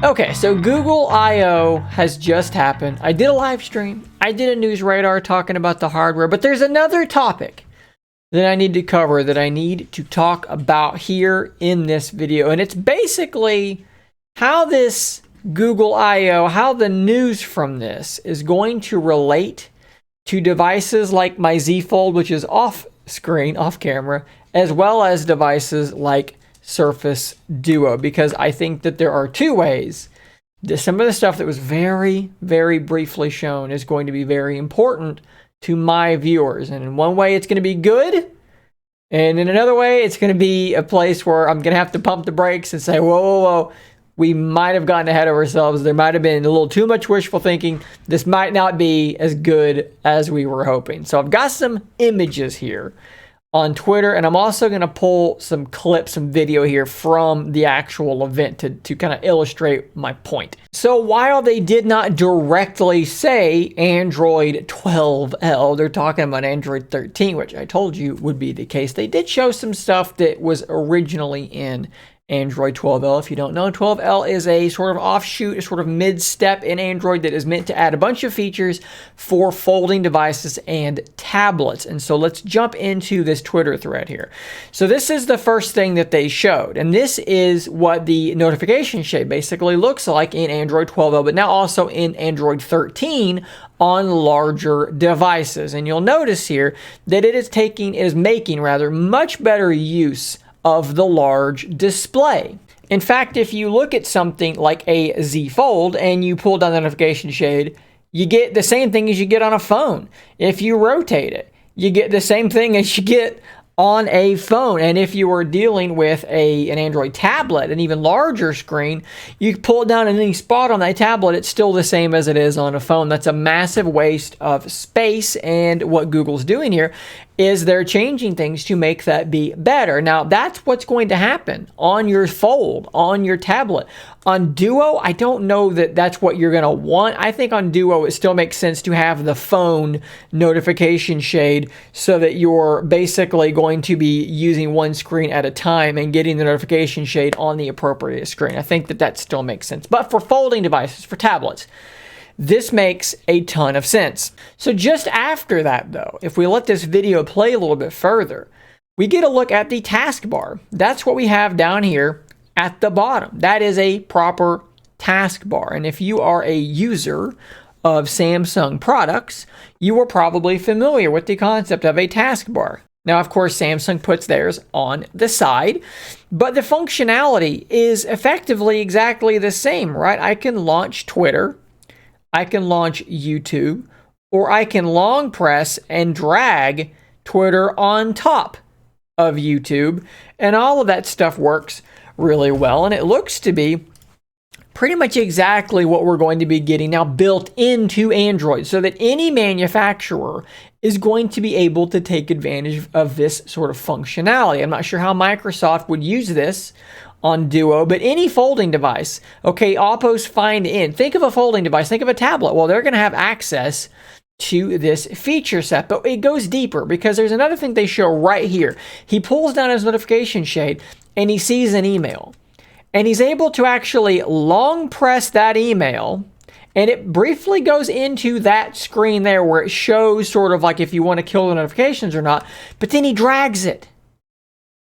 Okay, so Google I/O has just happened. I did a live stream. I did a news radar talking about the hardware, but there's another topic that I need to cover that I need to talk about here in this video. And it's basically how this Google I/O, how the news from this is going to relate to devices like my Z Fold, which is off screen, off camera, as well as devices like Surface Duo, because I think that there are two ways that some of the stuff that was very, very briefly shown is going to be very important to my viewers. And in one way, it's going to be good. And in another way, it's going to be a place where I'm going to have to pump the brakes and say, whoa, whoa, whoa. We might have gotten ahead of ourselves. There might have been a little too much wishful thinking. This might not be as good as we were hoping. So I've got some images here on Twitter, and I'm also going to pull some clips, some video here from the actual event to kind of illustrate my point. So while they did not directly say Android 12L, they're talking about Android 13, which I told you would be the case. They did show some stuff that was originally in Android 12L. If you don't know, 12L is a sort of offshoot, a sort of mid-step in Android that is meant to add a bunch of features for folding devices and tablets. And so let's jump into this Twitter thread here. So this is the first thing that they showed, and this is what the notification shade basically looks like in Android 12L, but now also in Android 13 on larger devices. And you'll notice here that it is making much better use of the large display. In fact, if you look at something like a Z Fold and you pull down the notification shade, you get the same thing as you get on a phone. If you rotate it, you get the same thing as you get on a phone. And if you are dealing with an Android tablet, an even larger screen, you pull it down in any spot on that tablet, it's still the same as it is on a phone. That's a massive waste of space. And what Google's doing here is they're changing things to make that be better. Now, that's what's going to happen on your Fold, on your tablet. On Duo, I don't know that that's what you're going to want. I think on Duo, it still makes sense to have the phone notification shade so that you're basically going to be using one screen at a time and getting the notification shade on the appropriate screen. I think that still makes sense. But for folding devices, for tablets, this makes a ton of sense. So just after that, though, if we let this video play a little bit further, we get a look at the taskbar. That's what we have down here at the bottom. That is a proper taskbar. And if you are a user of Samsung products, you are probably familiar with the concept of a taskbar. Now, of course, Samsung puts theirs on the side, but the functionality is effectively exactly the same, right? I can launch Twitter, I can launch YouTube, or I can long press and drag Twitter on top of YouTube, and all of that stuff works really well, and it looks to be pretty much exactly what we're going to be getting now built into Android, so that any manufacturer is going to be able to take advantage of this sort of functionality. I'm not sure how Microsoft would use this on Duo, but any folding device, okay, Oppo's Find In. Think of a folding device, think of a tablet. Well, they're going to have access to this feature set, but it goes deeper because there's another thing they show right here. He pulls down his notification shade and he sees an email, and he's able to actually long press that email, and it briefly goes into that screen there where it shows sort of like if you want to kill the notifications or not, but then he drags it.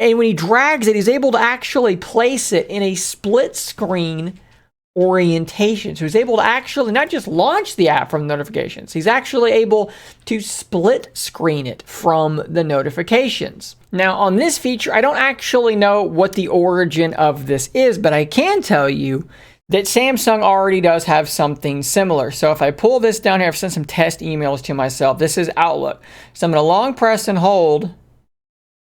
And when he drags it, he's able to actually place it in a split screen orientation. So he's able to actually not just launch the app from the notifications, he's actually able to split screen it from the notifications. Now, on this feature, I don't actually know what the origin of this is, but I can tell you that Samsung already does have something similar. So if I pull this down here, I've sent some test emails to myself. This is Outlook. So I'm going to long press and hold.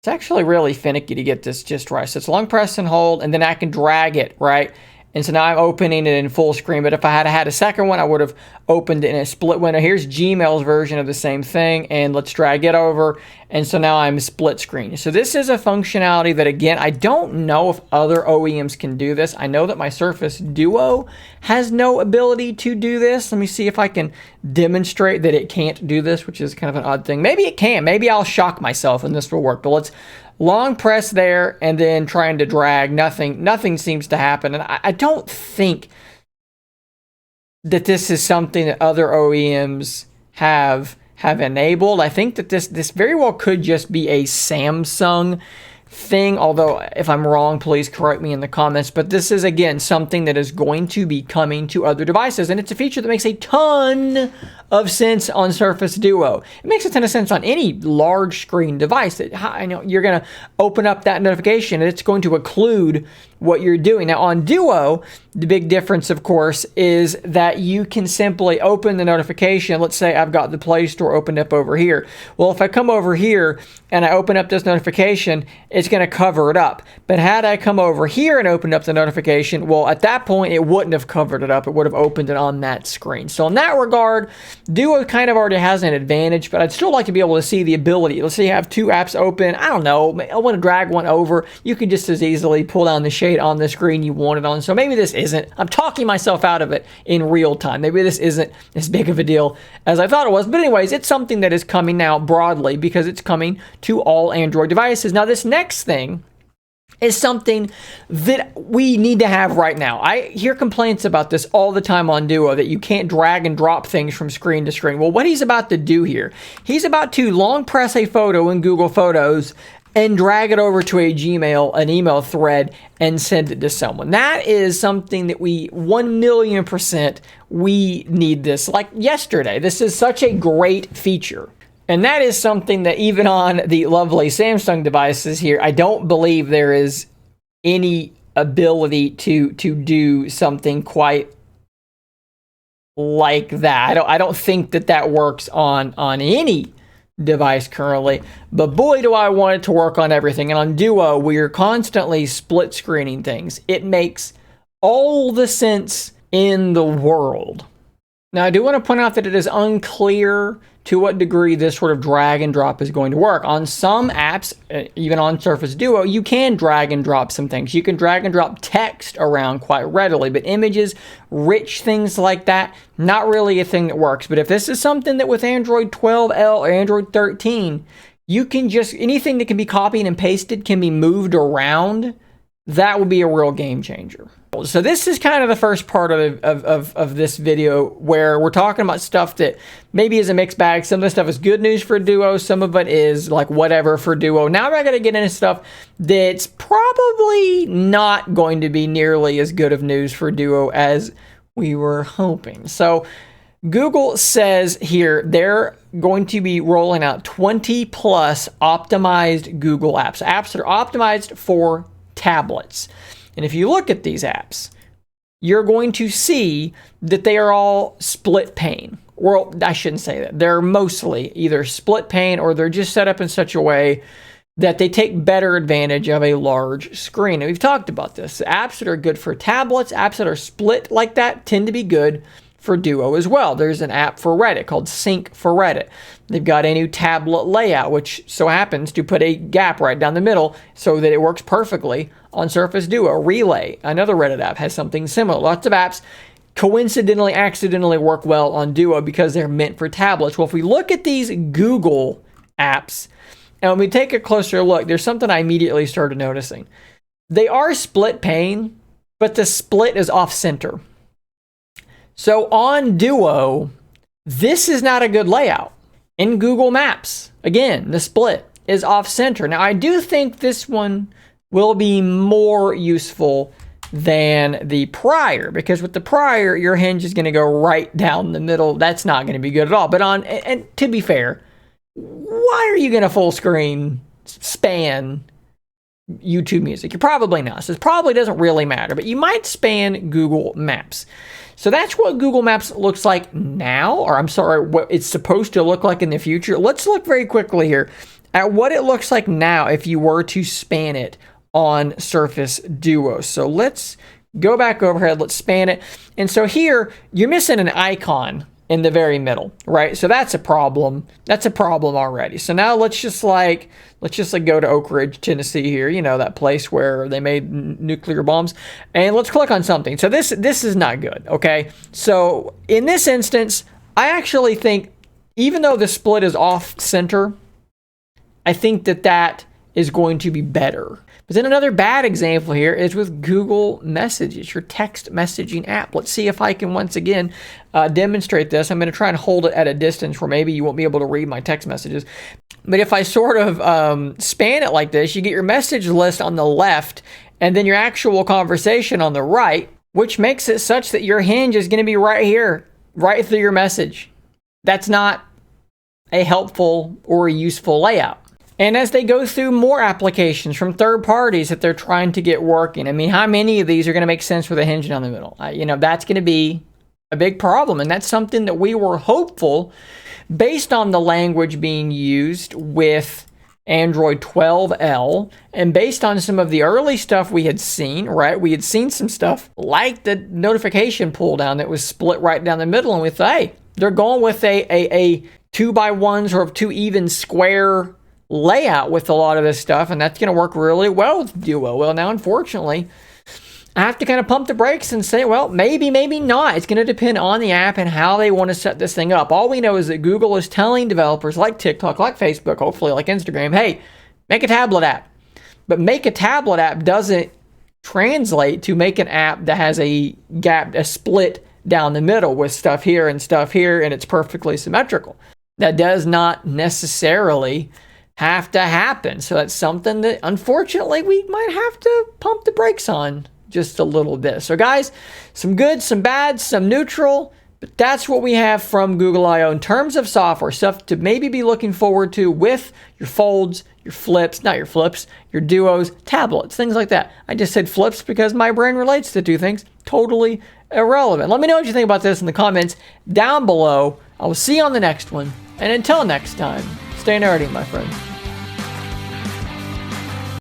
It's actually really finicky to get this just right. So it's long press and hold, and then I can drag it, right? And so now I'm opening it in full screen. But if I had had a second one, I would have opened it in a split window. Here's Gmail's version of the same thing. And let's drag it over. And so now I'm split screen. So this is a functionality that, again, I don't know if other OEMs can do this. I know that my Surface Duo has no ability to do this. Let me see if I can demonstrate that it can't do this, which is kind of an odd thing. Maybe it can. Maybe I'll shock myself and this will work. But long press there and then trying to drag. Nothing seems to happen. And I don't think that this is something that other OEMs have enabled. I think that this very well could just be a Samsung thing, although if I'm wrong, please correct me in the comments. But this is, again, something that is going to be coming to other devices, and it's a feature that makes a ton of sense on Surface Duo. It makes a ton of sense on any large screen device. I know you're going to open up that notification and it's going to occlude what you're doing. Now on Duo, the big difference, of course, is that you can simply open the notification. Let's say I've got the Play Store opened up over here. Well, if I come over here and I open up this notification, it's going to cover it up. But had I come over here and opened up the notification, well, at that point, it wouldn't have covered it up. It would have opened it on that screen. So in that regard, Duo kind of already has an advantage, but I'd still like to be able to see the ability. Let's say you have two apps open. I don't know. I want to drag one over. You can just as easily pull down the shade on the screen you want it on. So maybe this isn't. I'm talking myself out of it in real time. Maybe this isn't as big of a deal as I thought it was. But anyways, it's something that is coming now broadly because it's coming to all Android devices. Now, this next thing is something that we need to have right now. I hear complaints about this all the time on Duo, that you can't drag and drop things from screen to screen. Well, what he's about to do here, he's about to long press a photo in Google Photos and drag it over to a Gmail, an email thread, and send it to someone. That is something that we 1,000,000% we need this. Like yesterday, this is such a great feature. And that is something that even on the lovely Samsung devices here, I don't believe there is any ability to do something quite like that. I don't think that works on any device currently, but boy, do I want it to work on everything. And on Duo, we are constantly split screening things. It makes all the sense in the world. Now, I do want to point out that it is unclear to what degree this sort of drag and drop is going to work. On some apps, even on Surface Duo, you can drag and drop some things. You can drag and drop text around quite readily, but images, rich things like that, not really a thing that works. But if this is something that with Android 12L or Android 13, you can just, anything that can be copied and pasted can be moved around, that would be a real game changer. So this is kind of the first part of this video where we're talking about stuff that maybe is a mixed bag. Some of the stuff is good news for Duo. Some of it is like whatever for Duo. Now we're going to get into stuff that's probably not going to be nearly as good of news for Duo as we were hoping. So Google says here they're going to be rolling out 20 plus optimized Google apps. Apps that are optimized for tablets. And if you look at these apps, you're going to see that they are all split pane. Well, I shouldn't say that. They're mostly either split pane or they're just set up in such a way that they take better advantage of a large screen. And we've talked about this. Apps that are good for tablets, apps that are split like that tend to be good for Duo as well. There's an app for Reddit called Sync for Reddit. They've got a new tablet layout, which so happens to put a gap right down the middle so that it works perfectly on Surface Duo. Relay, another Reddit app, has something similar. Lots of apps coincidentally, accidentally work well on Duo because they're meant for tablets. Well, if we look at these Google apps, and when we take a closer look, there's something I immediately started noticing. They are split pane, but the split is off center. So on Duo, this is not a good layout. In Google Maps, again, the split is off center. Now, I do think this one will be more useful than the prior, because with the prior, your hinge is going to go right down the middle. That's not going to be good at all. But and to be fair, why are you going to full screen span YouTube Music? You're probably not. So it probably doesn't really matter, but you might span Google Maps. So that's what Google Maps looks like now, or I'm sorry, what it's supposed to look like in the future. Let's look very quickly here at what it looks like now if you were to span it on Surface Duo. So let's go back overhead, let's span it. And so here, you're missing an icon in the very middle, right? So that's a problem. That's a problem already. So now let's just like go to Oak Ridge, Tennessee here, you know, that place where they made nuclear bombs, and let's click on something. So this is not good, okay? So in this instance, I actually think even though the split is off center, I think that is going to be better. But then another bad example here is with Google Messages, your text messaging app. Let's see if I can once again demonstrate this. I'm going to try and hold it at a distance where maybe you won't be able to read my text messages. But if I sort of span it like this, you get your message list on the left and then your actual conversation on the right, which makes it such that your hinge is going to be right here, right through your message. That's not a helpful or a useful layout. And as they go through more applications from third parties that they're trying to get working, I mean, how many of these are going to make sense with a hinge down the middle? That's going to be a big problem. And that's something that we were hopeful, based on the language being used with Android 12L, and based on some of the early stuff we had seen, right? We had seen some stuff like the notification pull down that was split right down the middle, and we thought, hey, they're going with a 2x1s or 2 even square layout with a lot of this stuff, and that's going to work really well with Duo. Well, now, unfortunately, I have to kind of pump the brakes and say, well, maybe not. It's going to depend on the app and how they want to set this thing up. All we know is that Google is telling developers like TikTok, like Facebook, hopefully like Instagram, hey, make a tablet app. But make a tablet app doesn't translate to make an app that has a gap, a split down the middle with stuff here, and it's perfectly symmetrical. That does not necessarily have to happen. So that's something that unfortunately we might have to pump the brakes on just a little bit. So guys, some good, some bad, some neutral, but that's what we have from Google I/O in terms of software stuff to maybe be looking forward to with your folds, your flips, not your flips, your duos, tablets, things like that. I just said flips because my brain relates to two things. Totally irrelevant. Let me know what you think about this in the comments down below. I will see you on the next one. And until next time, stay nerdy, my friends.